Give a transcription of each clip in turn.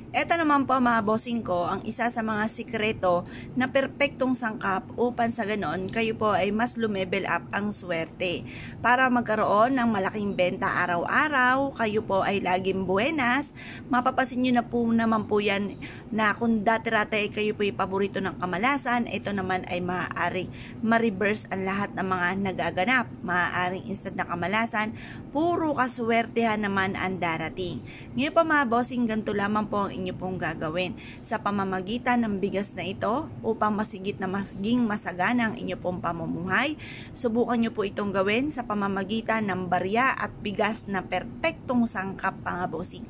Ito naman po mga bossing ko, ang isa sa mga sikreto na perpektong sangkap upang sa ganon kayo po ay mas lumevel up ang swerte. Para magkaroon ng malaking benta araw-araw, kayo po ay laging buenas. Mapapasin nyo na po naman po yan na kung dati-rati kayo po ay paborito ng kamalasan, ito naman ay maaaring ma-reverse ang lahat ng mga nagaganap. Maaaring instead na kamalasan, puro kaswertehan naman ang darating. Ngayon pa mga bossing, ganito lamang po ang inyo pong gagawin sa pamamagitan ng bigas na ito upang masigit na maging masagana ang inyo pong pamumuhay. Subukan nyo po itong gawin sa pamamagitan ng barya at bigas na perpektong sangkap mga bossing.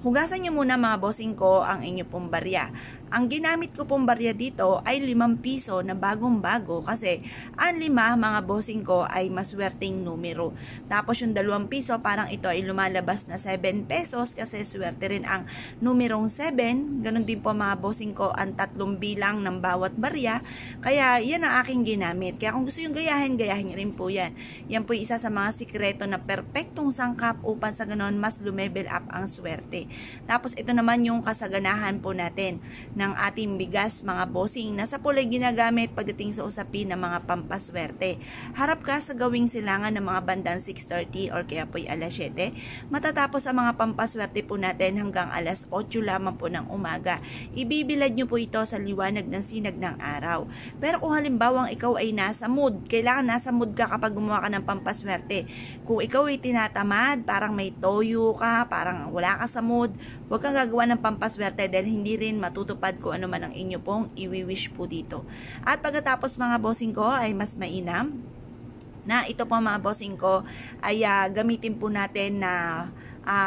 Hugasan nyo muna mga bossing ko ang inyo pong barya. Ang ginamit ko pong barya dito ay 5 piso na bagong-bago kasi ang 5 mga bossing ko ay maswerteng numero. Tapos yung 2 piso parang ito ay lumalabas na 7 pesos kasi swerte rin ang numerong 7. Ganon din po mga bossing ko ang 3 bilang ng bawat barya. Kaya yan ang aking ginamit. Kaya kung gusto yung gayahin nyo rin po yan. Yan po isa sa mga sikreto na perpektong sangkap upang sa ganon mas lumevel up ang swerte. Tapos ito naman yung kasaganahan po natin ng ating bigas mga bossing. Nasa pulay ginagamit pagdating sa usapin ng mga pampaswerte. Harap ka sa gawing silangan ng mga bandang 6:30 or kaya po'y alas 7. Matatapos ang mga pampaswerte po natin hanggang alas 8 lamang po ng umaga. Ibibilad nyo po ito sa liwanag ng sinag ng araw. Pero kung halimbawang ikaw ay nasa mood, kailangan nasa mood ka kapag gumawa ka ng pampaswerte. Kung ikaw ay tinatamad, parang may toyo ka, parang wala ka sa mood, huwag kang gagawa ng pampaswerte dahil hindi rin matutupad kung ano man ang inyo pong i-wish po dito. At pagkatapos mga bossing ko ay mas mainam na ito po mga bossing ko ay gamitin po natin na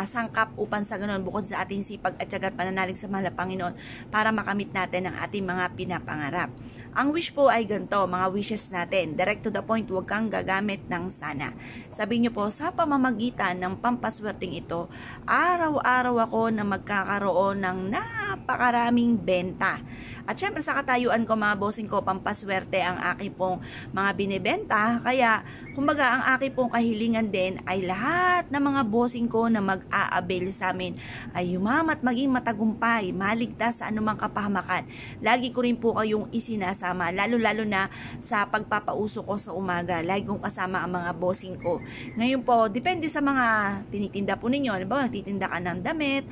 sangkap upang sa ganun bukod sa ating sipag at tiyaga at pananalig sa mahal na Panginoon para makamit natin ang ating mga pinapangarap. Ang wish po ay ganito, mga wishes natin, direct to the point, huwag kang gagamit ng sana. Sabihin nyo po, sa pamamagitan ng pampaswerteng ito, araw-araw ako na magkakaroon ng napakaraming benta. At syempre sa katayuan ko mga bossing ko, pampaswerte ang aking pong mga binibenta. Kaya, kumbaga ang aking pong kahilingan din ay lahat ng mga bossing ko na mag-a-avail sa amin ay yumamat maging matagumpay, maligtas sa anumang kapahamakan. Lagi ko rin po kayong isinasama, lalo-lalo na sa pagpapauso ko sa umaga. Lagi kong kasama ang mga bossing ko. Ngayon po, depende sa mga tinitinda po ninyo. Halimbawa, nagtitinda ka ng damit,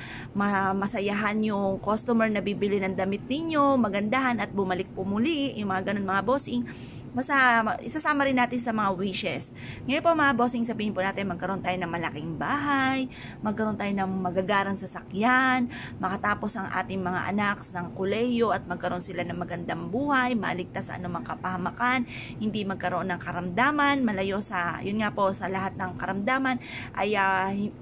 masayahan yung customer na bibili ng damit ninyo, magandahan at bumalik po muli, yung mga ganun mga bossing. Basta isasama rin natin sa mga wishes. Ngayon po mga bossing, sabihin po natin magkaroon tayo ng malaking bahay, magkaroon tayo ng magagarang sasakyan, makatapos ang ating mga anak ng kolehiyo at magkaroon sila ng magandang buhay, maligtas sa anumang kapahamakan, hindi magkaroon ng karamdaman, malayo sa, yun nga po, sa lahat ng karamdaman, ay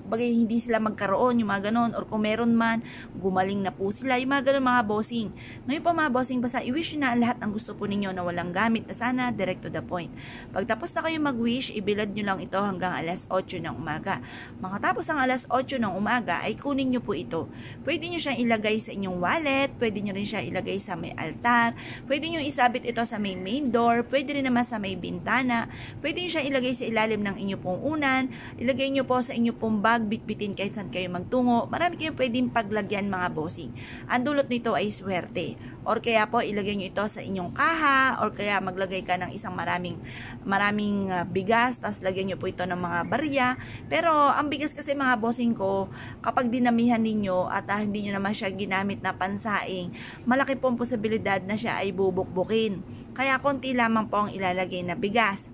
bagay hindi sila magkaroon, yung mga ganon, or kung meron man, gumaling na po sila, yung mga ganon mga bossing. Ngayon po mga bossing, basta i-wish na lahat ng gusto po ninyo na walang gamit na sana direct to the point. Pagtapos na kayo mag-wish, ibilad nyo lang ito hanggang alas 8 ng umaga. Makatapos ang alas 8 ng umaga, ay kunin nyo po ito. Pwede nyo siyang ilagay sa inyong wallet, pwede nyo rin siya ilagay sa may altar, pwede nyo isabit ito sa may main door, pwede rin naman sa may bintana, pwede nyo siyang ilagay sa ilalim ng inyong pong unan, ilagay nyo po sa inyong pong bag, bitbitin kahit saan kayo magtungo. Marami kayong pwedeng paglagyan mga bossing. Ang dulot nito ay swerte. Or kaya po ilagay nyo ito sa inyong kaha, or kaya maglagay ka ng isang maraming bigas, tas lagyan nyo po ito ng mga barya. Pero ang bigas kasi mga bossing ko, kapag dinamihan ninyo at hindi nyo naman siya ginamit na pansaing, malaki po ang posibilidad na siya ay bubukbukin. Kaya konti lamang po ang ilalagay na bigas.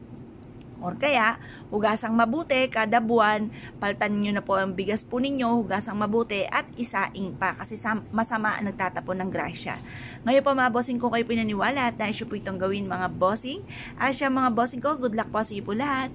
Or kaya, hugasang mabuti kada buwan, paltan nyo na po ang bigas po ninyo, hugasang mabuti at isaing pa kasi masama ang nagtatapon ng grasya. Ngayon po mga bossing ko kayo pinaniwala at nais po itong gawin mga bossing. At siya mga bossing ko, good luck po sa iyo po lahat.